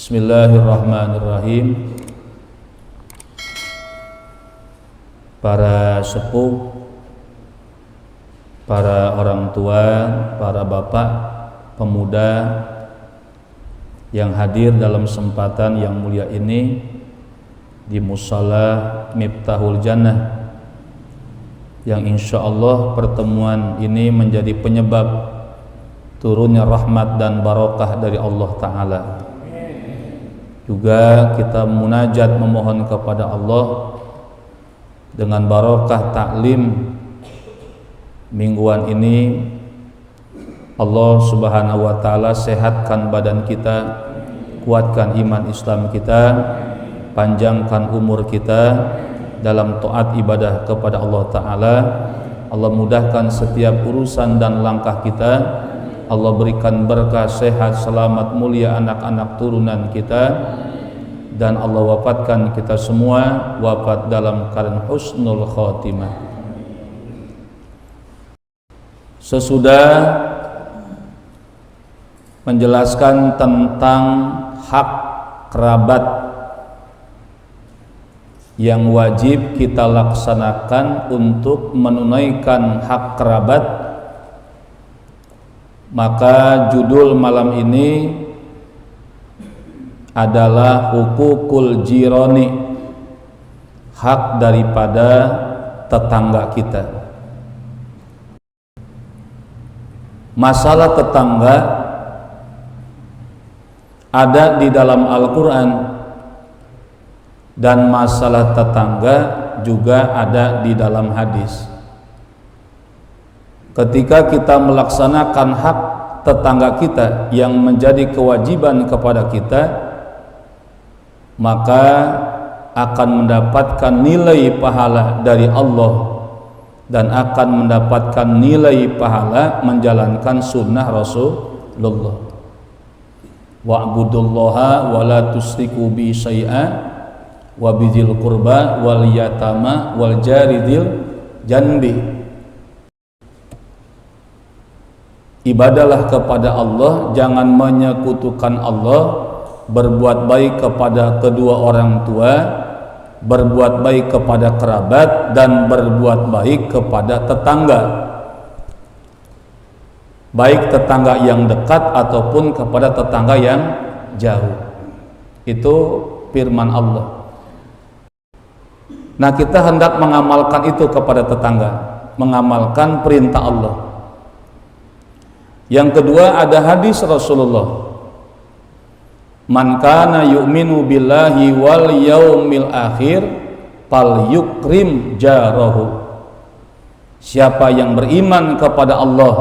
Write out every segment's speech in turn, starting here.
Bismillahirrahmanirrahim. Para sepuh, para orang tua, para bapak, pemuda yang hadir dalam kesempatan yang mulia ini di Musala Miftahul Jannah, yang insya Allah pertemuan ini menjadi penyebab turunnya rahmat dan barokah dari Allah Ta'ala. Juga kita munajat memohon kepada Allah dengan barokah taklim mingguan ini, Allah Subhanahu wa Ta'ala sehatkan badan kita, kuatkan iman Islam kita, panjangkan umur kita dalam taat ibadah kepada Allah Ta'ala. Allah mudahkan setiap urusan dan langkah kita. Allah berikan berkah, sehat, selamat, mulia anak-anak turunan kita, dan Allah wafatkan kita semua wafat dalam keadaan husnul khotimah. Sesudah menjelaskan tentang hak kerabat yang wajib kita laksanakan untuk menunaikan hak kerabat, maka judul malam ini adalah hukukul jironi, hak daripada tetangga kita. Masalah tetangga ada di dalam Al-Quran, dan masalah tetangga juga ada di dalam hadis. Ketika kita melaksanakan hak tetangga kita yang menjadi kewajiban kepada kita, maka akan mendapatkan nilai pahala dari Allah dan akan mendapatkan nilai pahala menjalankan sunnah Rasulullah. Wa'budullaha wa la tusyriku bi syai'a wa bidzil qurba wal yatama wal jaridil janbi. Ibadalah kepada Allah, jangan menyekutukan Allah, berbuat baik kepada kedua orang tua, berbuat baik kepada kerabat, dan berbuat baik kepada tetangga, baik tetangga yang dekat ataupun kepada tetangga yang jauh. Itu firman Allah. Nah, kita hendak mengamalkan itu kepada tetangga, mengamalkan perintah Allah. Yang kedua, ada hadis Rasulullah, man kana yu'minu billahi wal yaumil akhir fal yukrim jarahu. Siapa yang beriman kepada Allah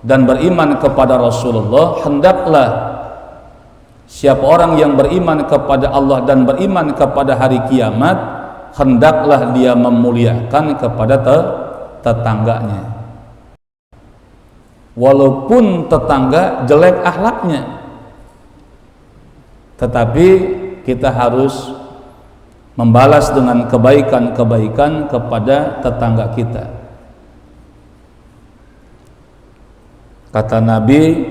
dan beriman kepada Rasulullah, hendaklah siapa orang yang beriman kepada Allah dan beriman kepada hari kiamat, hendaklah dia memuliakan kepada tetangganya, walaupun tetangga jelek akhlaknya, tetapi kita harus membalas dengan kebaikan-kebaikan kepada tetangga kita. Kata Nabi,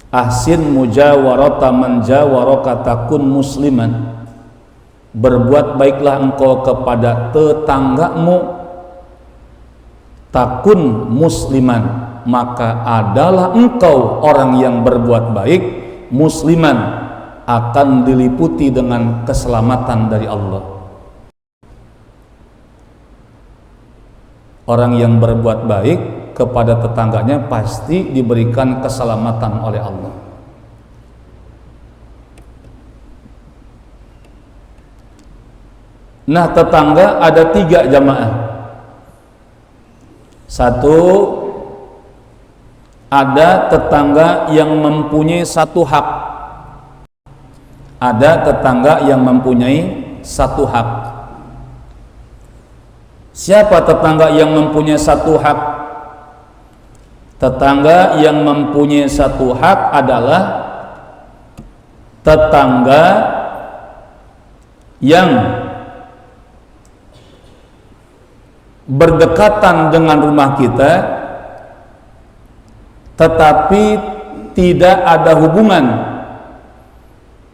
ahsin mujawarata man jawaraka takun musliman. Berbuat baiklah engkau kepada tetanggamu, takun musliman, maka adalah engkau orang yang berbuat baik, musliman, akan diliputi dengan keselamatan dari Allah. Orang yang berbuat baik kepada tetangganya pasti diberikan keselamatan oleh Allah. Nah, tetangga ada 3 jamaah. Satu, ada tetangga yang mempunyai satu hak. Ada tetangga yang mempunyai satu hak. Siapa tetangga yang mempunyai satu hak? Tetangga yang mempunyai satu hak adalah tetangga yang berdekatan dengan rumah kita, tetapi tidak ada hubungan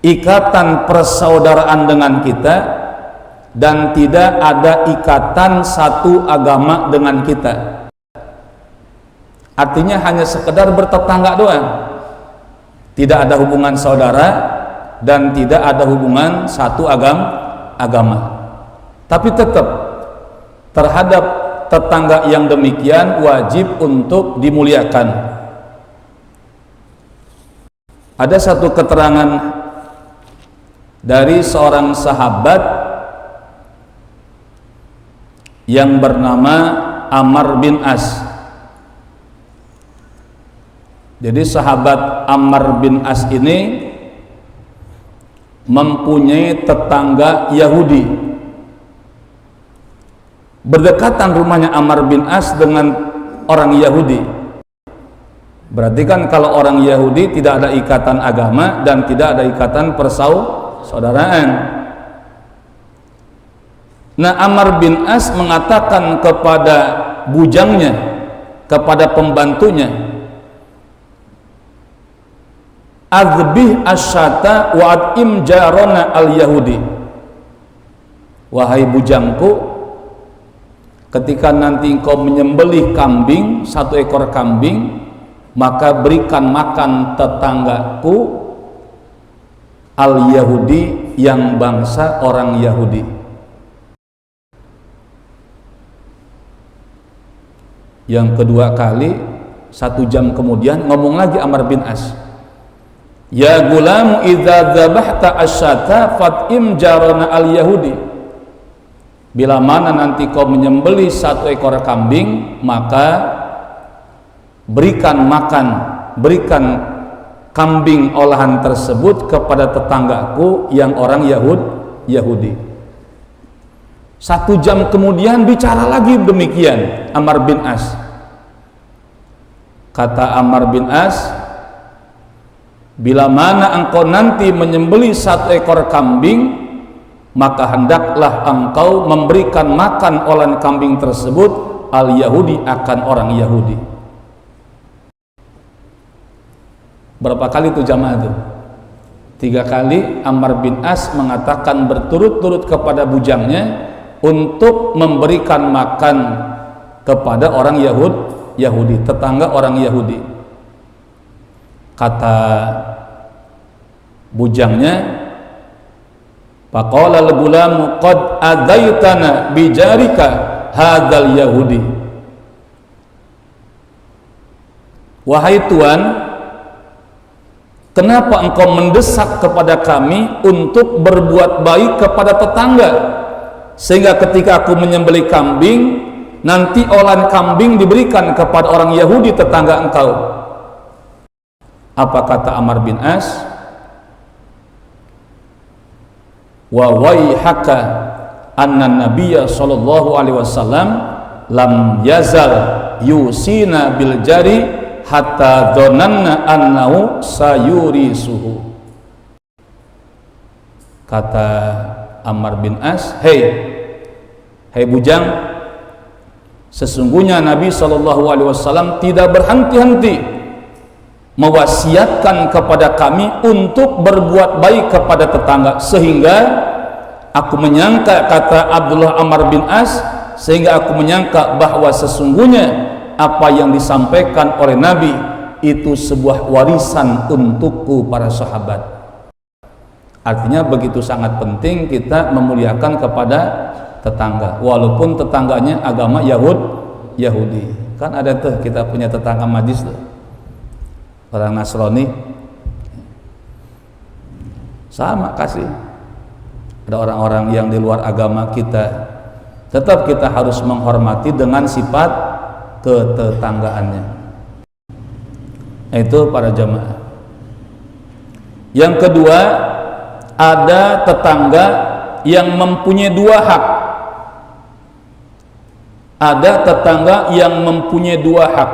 ikatan persaudaraan dengan kita dan tidak ada ikatan satu agama dengan kita. Artinya hanya sekedar bertetangga doang, tidak ada hubungan saudara dan tidak ada hubungan satu agama. Tapi tetap terhadap tetangga yang demikian wajib untuk dimuliakan. Ada satu keterangan dari seorang sahabat yang bernama Ammar bin As. Jadi sahabat Ammar bin As ini mempunyai tetangga Yahudi. Berdekatan rumahnya Ammar bin As dengan orang Yahudi. Berarti kan kalau orang Yahudi tidak ada ikatan agama dan tidak ada ikatan persaudaraan. Nah, Ammar bin As mengatakan kepada bujangnya, kepada pembantunya, "Adzbih asyata wa at'im jarona al-yahudi." Wahai bujangku, ketika nanti engkau menyembelih kambing, satu ekor kambing, maka berikan makan tetanggaku al-Yahudi yang bangsa orang Yahudi. Yang kedua kali, 1 jam kemudian ngomong lagi Ammar bin As, "Ya gulam, idza dzabahta asyata fat'im jarana al-Yahudi." Bila mana nanti kau menyembelih 1 ekor kambing, maka berikan kambing olahan tersebut kepada tetanggaku yang orang Yahudi. 1 jam kemudian bicara lagi demikian Ammar bin As. Kata Ammar bin As, "Bila mana engkau nanti menyembelih 1 ekor kambing, maka hendaklah engkau memberikan makan olahan kambing tersebut al-Yahudi akan orang Yahudi." Berapa kali itu jamaah itu? 3 kali Ammar bin As mengatakan berturut-turut kepada bujangnya untuk memberikan makan kepada orang Yahudi, tetangga orang Yahudi. Kata bujangnya, "Faqala al-gulamu qad adaitana bijarika hadzal Yahudi." Wahai tuan, kenapa engkau mendesak kepada kami untuk berbuat baik kepada tetangga, sehingga ketika aku menyembelih kambing, nanti olahan kambing diberikan kepada orang Yahudi tetangga engkau? Apa kata Ammar bin As? "Wa waihaka anna nabiyya sallallahu alaihi wasallam lam yazal yusina bil jari hatta dzananna annahu sayurisuhu." Kata Ammar bin As, Hei bujang, sesungguhnya Nabi SAW tidak berhenti-henti mewasiatkan kepada kami untuk berbuat baik kepada tetangga, sehingga aku menyangka, kata Abdullah Ammar bin As, sehingga aku menyangka bahwa sesungguhnya apa yang disampaikan oleh Nabi itu sebuah warisan untukku para sahabat. Artinya begitu sangat penting kita memuliakan kepada tetangga, walaupun tetangganya agama Yahudi. Kan ada tuh, kita punya tetangga Majlis tuh, orang Nasrani, sama kasih. Ada orang-orang yang di luar agama kita, tetap kita harus menghormati dengan sifat ketetanggaannya. Itu para jamaah. Yang kedua, ada tetangga yang mempunyai 2 hak. Ada tetangga yang mempunyai 2 hak.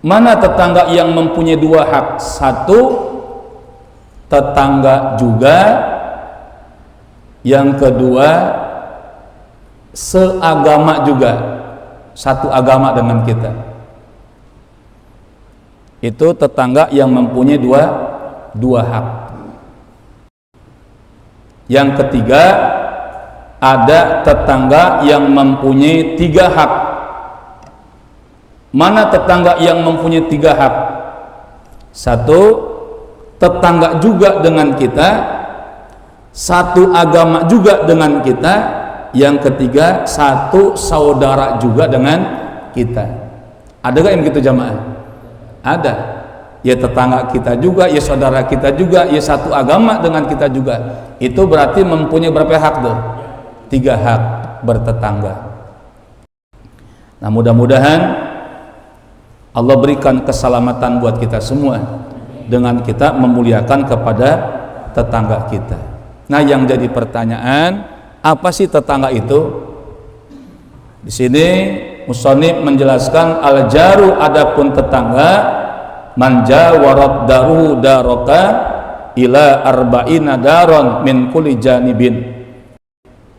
Mana tetangga yang mempunyai 2 hak? 1, tetangga juga. Yang kedua, seagama juga, satu agama dengan kita. Itu tetangga yang mempunyai 2 hak. Yang ketiga, ada tetangga yang mempunyai 3 hak. Mana tetangga yang mempunyai 3 hak? 1, tetangga juga dengan kita, 1 agama juga dengan kita, yang ketiga 1 saudara juga dengan kita. Ada gak yang begitu jamaah? Ada. Ya tetangga kita juga, ya saudara kita juga, ya 1 agama dengan kita juga. Itu berarti mempunyai berapa hak tuh? 3 hak bertetangga. Nah, mudah-mudahan Allah berikan keselamatan buat kita semua dengan kita memuliakan kepada tetangga kita. Nah, yang jadi pertanyaan, apa sih tetangga itu? Di sini musannif menjelaskan al-jaru, adapun tetangga, manja warat daru daroka ila arba'ina daron min kulli janibin.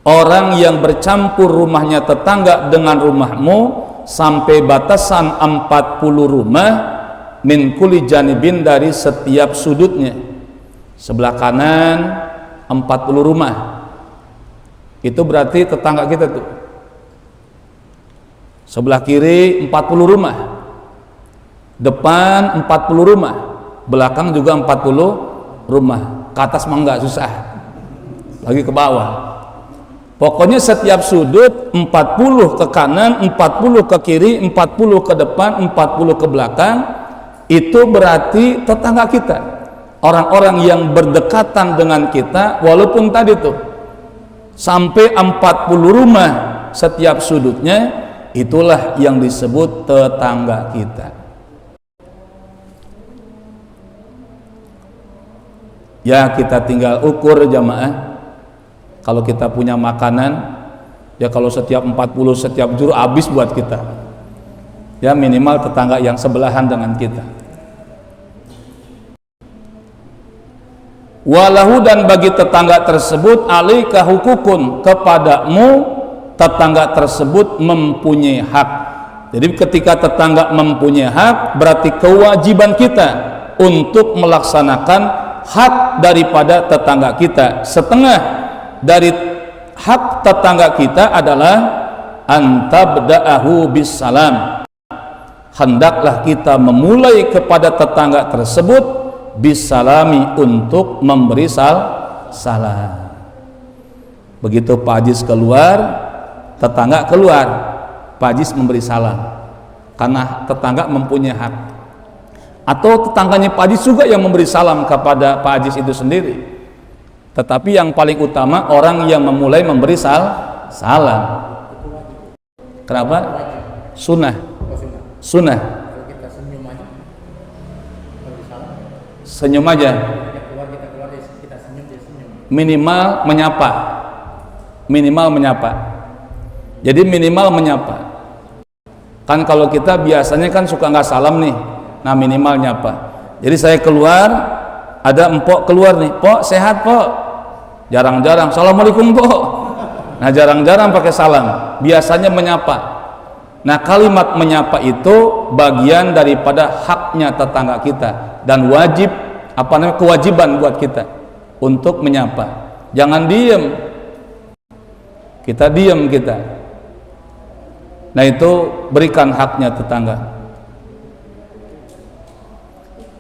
Orang yang bercampur rumahnya tetangga dengan rumahmu sampai batasan 40 rumah min kulli janibin, dari setiap sudutnya. Sebelah kanan 40 rumah. Itu berarti tetangga kita tuh. Sebelah kiri 40 rumah. Depan 40 rumah. Belakang juga 40 rumah. Ke atas mah enggak, susah. Lagi ke bawah. Pokoknya setiap sudut 40 ke kanan, 40 ke kiri, 40 ke depan, 40 ke belakang. Itu berarti tetangga kita. Orang-orang yang berdekatan dengan kita, walaupun tadi tuh sampai 40 rumah setiap sudutnya, itulah yang disebut tetangga kita. Ya, kita tinggal ukur jamaah. Kalau kita punya makanan, ya kalau setiap 40 setiap juru habis buat kita. Ya minimal tetangga yang sebelahan dengan kita. Walahu, dan bagi tetangga tersebut alaika hukukun, kepadamu tetangga tersebut mempunyai hak. Jadi ketika tetangga mempunyai hak, berarti kewajiban kita untuk melaksanakan hak daripada tetangga kita. Setengah dari hak tetangga kita adalah antabda'ahu bisalam. Hendaklah kita memulai kepada tetangga tersebut bisalami, untuk memberi salam. Begitu Pak Ajis keluar, tetangga keluar, Pak Ajis memberi salam, karena tetangga mempunyai hak. Atau tetangganya Pak Ajis juga yang memberi salam kepada Pak Ajis itu sendiri. Tetapi yang paling utama orang yang memulai memberi salam. Kenapa? Sunnah. Sunnah. Senyum aja. Minimal menyapa. Minimal menyapa. Jadi minimal menyapa. Kan kalau kita biasanya kan suka nggak salam nih. Nah minimal nyapa. Jadi saya keluar, ada empok keluar nih, "Pok, sehat, Pok?" Jarang-jarang, "Assalamualaikum, Pok." Nah jarang-jarang pakai salam, biasanya menyapa. Nah kalimat menyapa itu bagian daripada haknya tetangga kita, dan wajib, kewajiban buat kita untuk menyapa. Jangan diem, kita diem kita. Nah itu berikan haknya tetangga.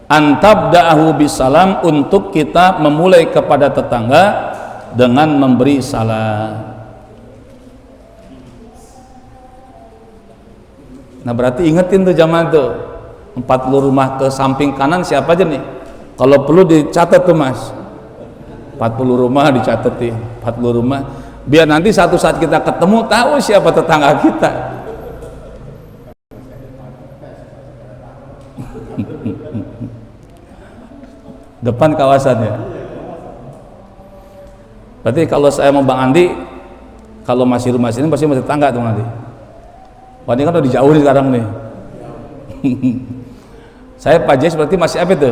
Antabda'ahu bisalam, untuk kita memulai kepada tetangga dengan memberi salam. Nah berarti ingetin tuh jamaah tuh, 40 rumah ke samping kanan siapa aja nih? Kalau perlu dicatat tuh Mas, 40 rumah dicatat nih, 40 rumah, biar nanti satu saat kita ketemu tahu siapa tetangga kita. Depan kawasannya. Berarti kalau saya mau Bang Andi, kalau masih rumah sini pasti masih tetangga tuh nanti. Wah ini kan udah dijauhin sekarang nih. Saya Pak Jayus berarti masih apa itu?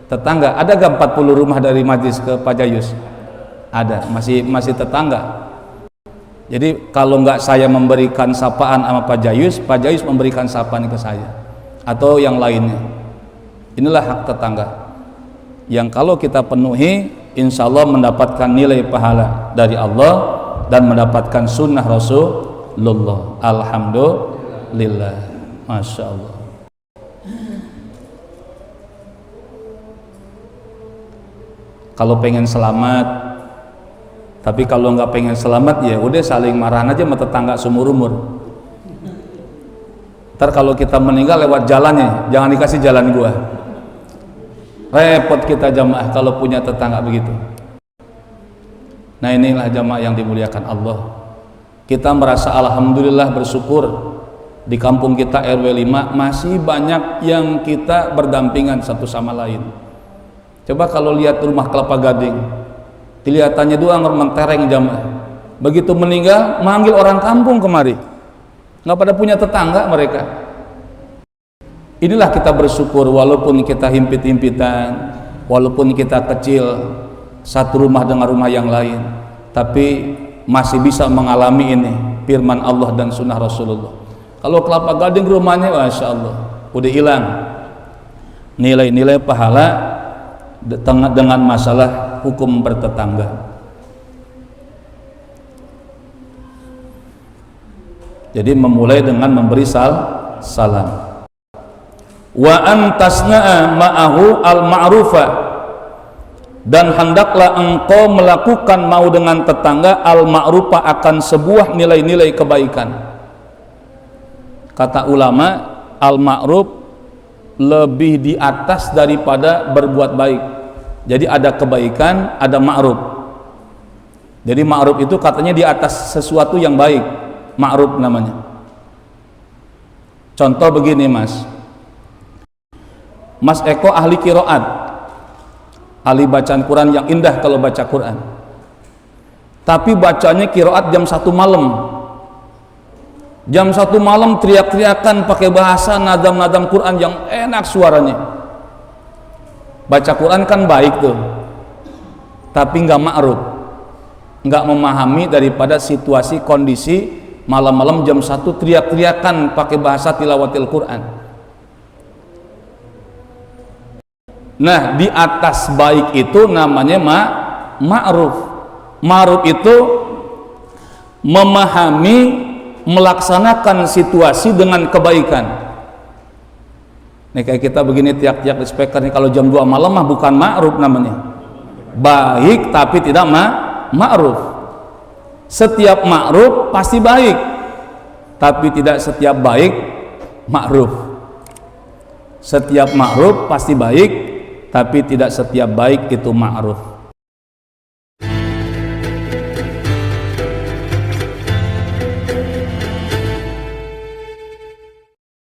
Tetangga. Ada gak 40 rumah dari Majlis ke Pak Jayus? Ada, masih tetangga. Jadi kalau nggak saya memberikan sapaan sama Pak Jayus memberikan sapaan ke saya atau yang lainnya. Inilah hak tetangga. yang kalau kita penuhi insya Allah mendapatkan nilai pahala dari Allah dan mendapatkan sunnah Rasulullah. Alhamdulillah, Masya Allah. Kalau pengen selamat, tapi kalau nggak pengen selamat ya udah saling marahan aja sama tetangga seumur umur. Ntar kalau kita meninggal lewat jalannya, jangan dikasih jalan gua. Repot kita jamaah kalau punya tetangga begitu. Nah inilah jamaah yang dimuliakan Allah. Kita merasa alhamdulillah bersyukur di kampung kita RW 5 masih banyak yang kita berdampingan satu sama lain. Coba kalau lihat rumah Kelapa Gading, kelihatannya doang mentereng jamaah. Begitu meninggal manggil orang kampung kemari. Nggak pada punya tetangga mereka. Inilah kita bersyukur walaupun kita himpit-himpitan, walaupun kita kecil satu rumah dengan rumah yang lain, tapi masih bisa mengalami ini firman Allah dan sunnah Rasulullah. Kalau Kelapa Gading rumahnya Masya Allah udah hilang nilai-nilai pahala dengan masalah hukum bertetangga. Jadi memulai dengan memberi salam. Wa antasna'a ma'ahu al-ma'rufa, dan hendaklah engkau melakukan mau dengan tetangga al-ma'rufa akan sebuah nilai-nilai kebaikan. Kata ulama, al-ma'ruf lebih di atas daripada berbuat baik. Jadi ada kebaikan, ada ma'ruf. Jadi ma'ruf itu katanya di atas sesuatu yang baik, ma'ruf namanya. Contoh begini Mas Eko ahli qiraat, ahli bacaan Quran yang indah kalau baca Quran, tapi bacanya qiraat jam 1 malam. Jam 1 malam teriak-teriakan pakai bahasa nadam-nadam Quran yang enak suaranya. Baca Quran kan baik tuh, tapi nggak ma'ruf, nggak memahami daripada situasi kondisi malam-malam jam 1 teriak-teriakan pakai bahasa tilawatil Quran. Nah, di atas baik itu namanya ma'ruf. Ma'ruf itu memahami, melaksanakan situasi dengan kebaikan. Nih kayak kita begini tiap-tiap di speaker nih, kalau jam 2 malam mah bukan ma'ruf namanya. Baik tapi tidak ma'ruf. Setiap ma'ruf pasti baik, tapi tidak setiap baik ma'ruf. Setiap ma'ruf pasti baik, tapi tidak setiap baik itu ma'ruf.